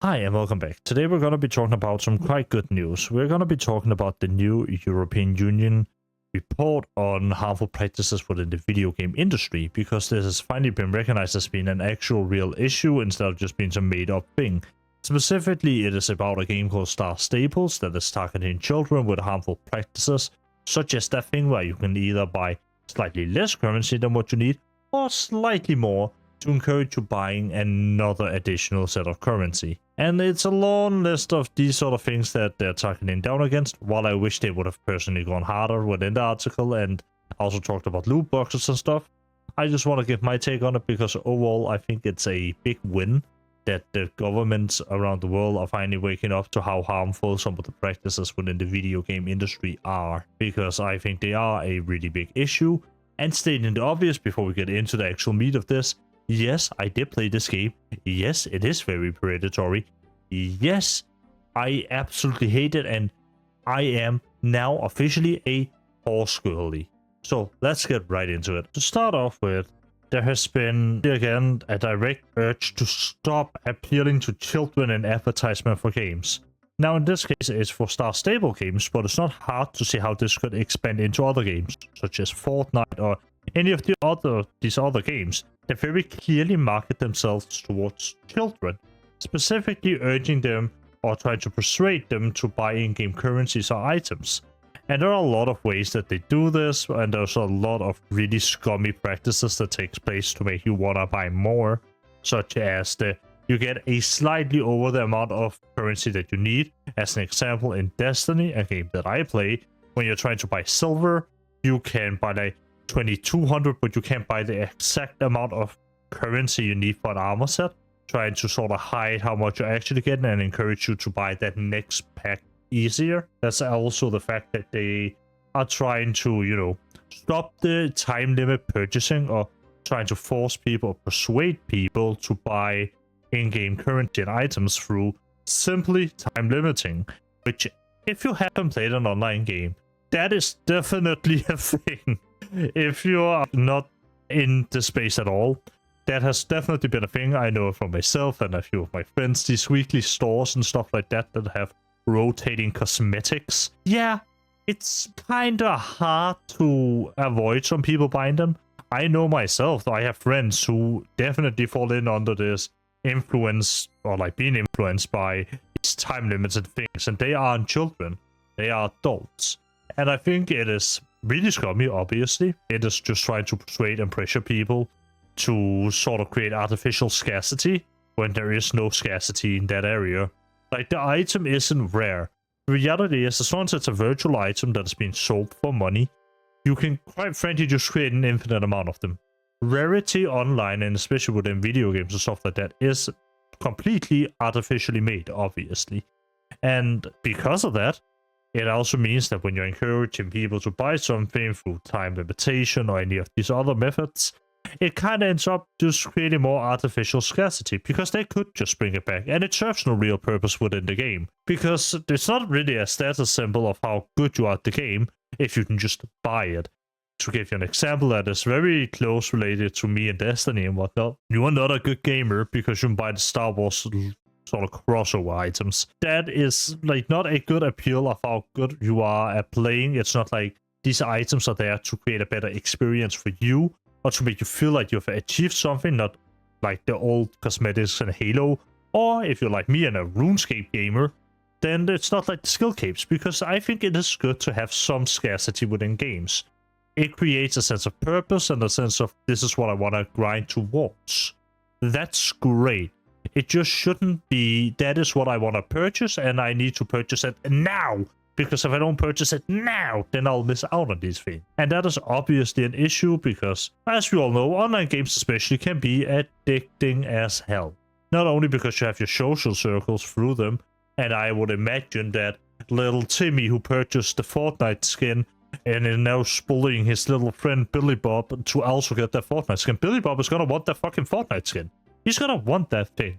Hi and welcome back. Today we're going to be talking about some quite good news. We're going to be talking about the new European Union report on harmful practices within the video game industry, because this has finally been recognized as being an actual real issue instead of just being some made up thing. Specifically, it is about a game called Star Staples that is targeting children with harmful practices, such as that thing where you can either buy slightly less currency than what you need or slightly more to encourage you buying another additional set of currency. And it's a long list of these sort of things that they're targeting down against, while I wish they would have personally gone harder within the article and also talked about loot boxes and stuff. I just want to give my take on it because overall I think it's a big win that the governments around the world are finally waking up to how harmful some of the practices within the video game industry are, because I think they are a really big issue. And stating the obvious before we get into the actual meat of this, yes, I did play this game. Yes, it is very predatory. Yes, I absolutely hate it, and I am now officially a horse girly. So let's get right into it. To start off with, there has been, again, a direct urge to stop appealing to children in advertisement for games. Now, in this case, it's for Star Stable games, but it's not hard to see how this could expand into other games, such as Fortnite or any of these other games that very clearly market themselves towards children, specifically urging them or trying to persuade them to buy in-game currencies or items. And there are a lot of ways that they do this, and there's a lot of really scummy practices that takes place to make you want to buy more, such as you get a slightly over the amount of currency that you need. As an example, in Destiny, a game that I play, when you're trying to buy silver, you can buy like 2200, but you can't buy the exact amount of currency you need for an armor set, trying to sort of hide how much you're actually getting and encourage you to buy that next pack easier. That's also the fact that they are trying to, stop the time limit purchasing, or trying to force people, persuade people to buy in-game currency and items through simply time limiting, which, if you haven't played an online game, that is definitely a thing. If you are not in the space at all, that has definitely been a thing. I know from myself and a few of my friends, these weekly stores and stuff like that that have rotating cosmetics. Yeah, it's kind of hard to avoid some people buying them. I know myself, I have friends who definitely fall in under this influence, or like being influenced by these time limits and things, and they aren't children, they are adults. And I think it is really scummy, obviously. It is just trying to persuade and pressure people to sort of create artificial scarcity when there is no scarcity in that area. Like, the item isn't rare. The reality is, as long as it's a virtual item that is being sold for money, you can quite frankly just create an infinite amount of them. Rarity online, and especially within video games and stuff like that, is completely artificially made, obviously. And because of that, it also means that when you're encouraging people to buy something through time limitation or any of these other methods, it kind of ends up just creating more artificial scarcity, because they could just bring it back, and it serves no real purpose within the game, because it's not really a status symbol of how good you are at the game if you can just buy it. To give you an example that is very close related to me and Destiny and whatnot, you are not a good gamer because you can buy the Star Wars sort of crossover items. That is like not a good appeal of how good you are at playing. It's not like these items are there to create a better experience for you, or to make you feel like you've achieved something, not like the old cosmetics in Halo. Or if you're like me and a RuneScape gamer, then it's not like the skill capes, because I think it is good to have some scarcity within games. It creates a sense of purpose and a sense of, this is what I want to grind towards. That's great. It just shouldn't be, that is what I want to purchase, and I need to purchase it now, because if I don't purchase it now, then I'll miss out on these things. And that is obviously an issue, because, as we all know, online games especially can be addicting as hell. Not only because you have your social circles through them, and I would imagine that little Timmy who purchased the Fortnite skin and is now bullying his little friend Billy Bob to also get that Fortnite skin. Billy Bob is gonna want that fucking Fortnite skin. He's gonna want that thing.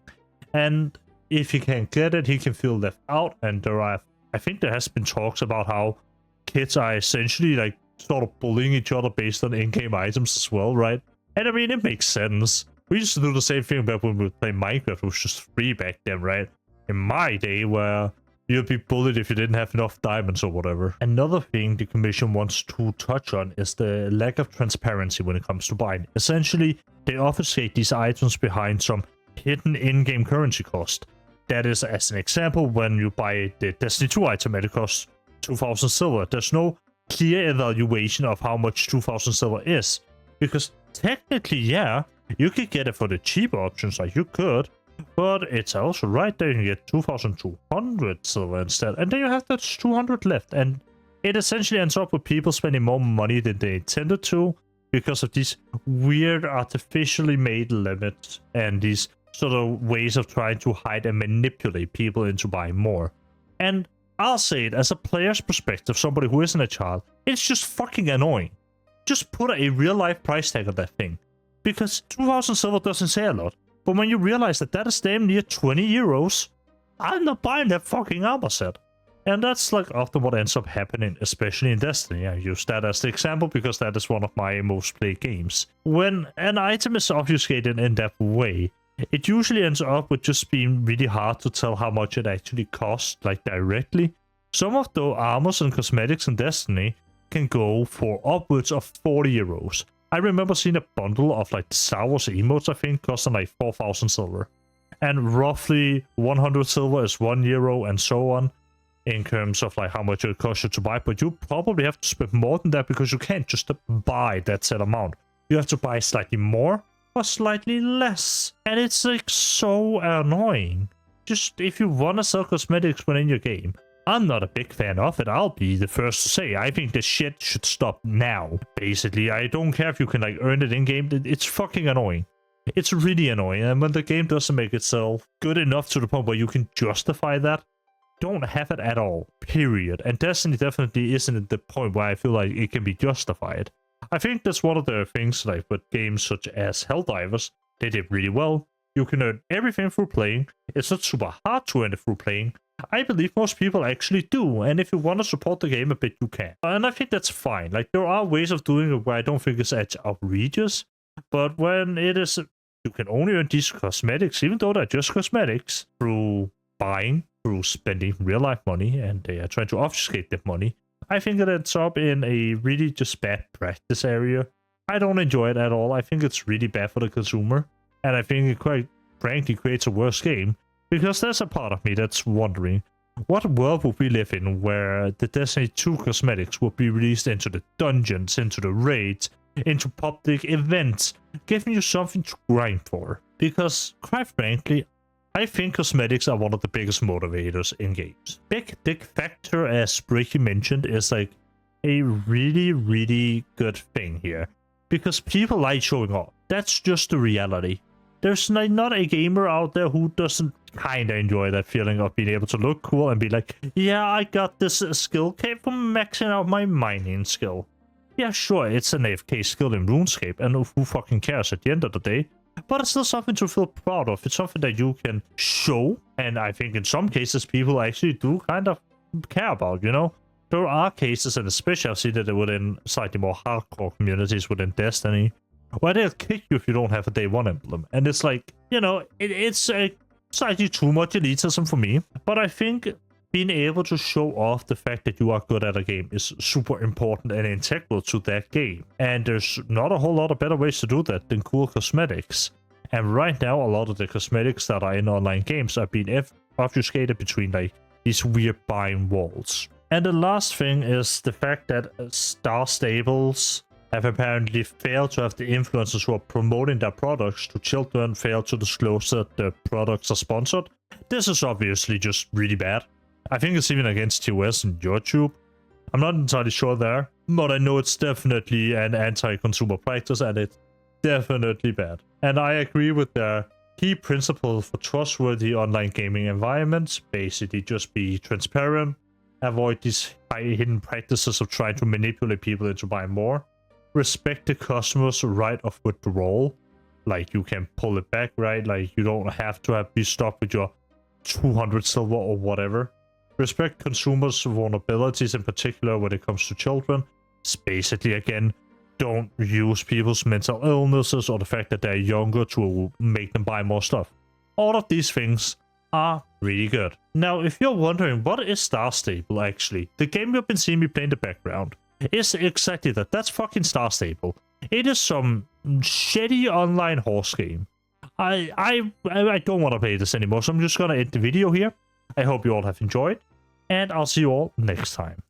And if he can't get it, he can feel left out. And I think there has been talks about how kids are essentially like sort of bullying each other based on in-game items as well, right? And I mean, it makes sense. We used to do the same thing back when we would play Minecraft. It was just free back then, right? in my day where you'd be bullied if you didn't have enough diamonds or whatever. Another thing the commission wants to touch on is the lack of transparency when it comes to buying. Essentially, they obfuscate these items behind some hidden in-game currency cost. That is, as an example, when you buy the Destiny 2 item and it costs 2,000 silver. There's no clear evaluation of how much 2,000 silver is. Because technically, yeah, you could get it for the cheaper options, like you could. But it's also right there, you get 2,200 silver instead. And then you have that 200 left. And it essentially ends up with people spending more money than they intended to because of these weird artificially made limits and these sort of ways of trying to hide and manipulate people into buying more. And I'll say it, as a player's perspective, somebody who isn't a child, it's just fucking annoying. Just put a real-life price tag on that thing. Because 2,000 silver doesn't say a lot. But when you realize that that is damn near 20 euros, I'm not buying that fucking armor set. And that's like often what ends up happening, especially in Destiny. I use that as the example because that is one of my most played games. When an item is obfuscated in that way, it usually ends up with just being really hard to tell how much it actually costs, like directly. Some of the armors and cosmetics in Destiny can go for upwards of 40 euros. I remember seeing a bundle of like Star Wars emotes, I think, costing like 4,000 silver. And roughly 100 silver is 1 euro and so on, in terms of like how much it costs you to buy. But you probably have to spend more than that because you can't just buy that set amount. You have to buy slightly more or slightly less. And it's like so annoying. Just if you want to sell cosmetics within your game, I'm not a big fan of it. I'll be the first to say I think this shit should stop now. Basically, I don't care if you can like earn it in game. It's fucking annoying. It's really annoying. And when the game doesn't make itself good enough to the point where you can justify that, don't have it at all. Period. And Destiny definitely isn't at the point where I feel like it can be justified. I think that's one of the things like with games such as Helldivers, they did really well. You can earn everything through playing. It's not super hard to earn it through playing. I believe most people actually do, and if you want to support the game a bit, you can. And I think that's fine. Like, there are ways of doing it where I don't think it's as outrageous, but when it is, you can only earn these cosmetics, even though they're just cosmetics, through buying, through spending real-life money, and they are trying to obfuscate that money. I think it ends up in a really just bad practice area. I don't enjoy it at all. I think it's really bad for the consumer, and I think it quite frankly creates a worse game. Because there's a part of me that's wondering, what world would we live in where the Destiny 2 cosmetics would be released into the dungeons, into the raids, into public events, giving you something to grind for? Because, quite frankly, I think cosmetics are one of the biggest motivators in games. Big Dick Factor, as Bricky mentioned, is like a really, really good thing here. Because people like showing off. That's just the reality. There's not a gamer out there who doesn't kind of enjoy that feeling of being able to look cool and be like, yeah, I got this skill came from maxing out my mining skill. Yeah, sure, it's an AFK skill in RuneScape, and who fucking cares at the end of the day? But it's still something to feel proud of. It's something that you can show, and I think in some cases people actually do kind of care about, you know? There are cases, and especially I've seen it within slightly more hardcore communities within Destiny, where they'll kick you if you don't have a day one emblem. And it's like, you know, it's slightly too much elitism for me. But I think being able to show off the fact that you are good at a game is super important and integral to that game. And there's not a whole lot of better ways to do that than cool cosmetics. And right now, a lot of the cosmetics that are in online games are being obfuscated between like these weird buying walls. And the last thing is the fact that Star Stables have apparently failed to have the influencers who are promoting their products to children fail to disclose that the products are sponsored. This is obviously just really bad. I think it's even against TOS and YouTube. I'm not entirely sure there, but I know it's definitely an anti-consumer practice and it's definitely bad. And I agree with the key principle for trustworthy online gaming environments. Basically just be transparent, avoid these hidden practices of trying to manipulate people into buying more. Respect the customer's right of withdrawal. Like, you can pull it back, right? Like, you don't have to be stuck with your 200 silver or whatever. Respect consumers' vulnerabilities, in particular when it comes to children. It's basically, again, don't use people's mental illnesses or the fact that they're younger to make them buy more stuff. All of these things are really good. Now, if you're wondering, what is Star Stable actually? The game you've been seeing me play in the background is exactly that. That's fucking Star Stable. It is some shitty online horse game. I don't want to play this anymore, so I'm just gonna end the video here. I hope you all have enjoyed, and I'll see you all next time.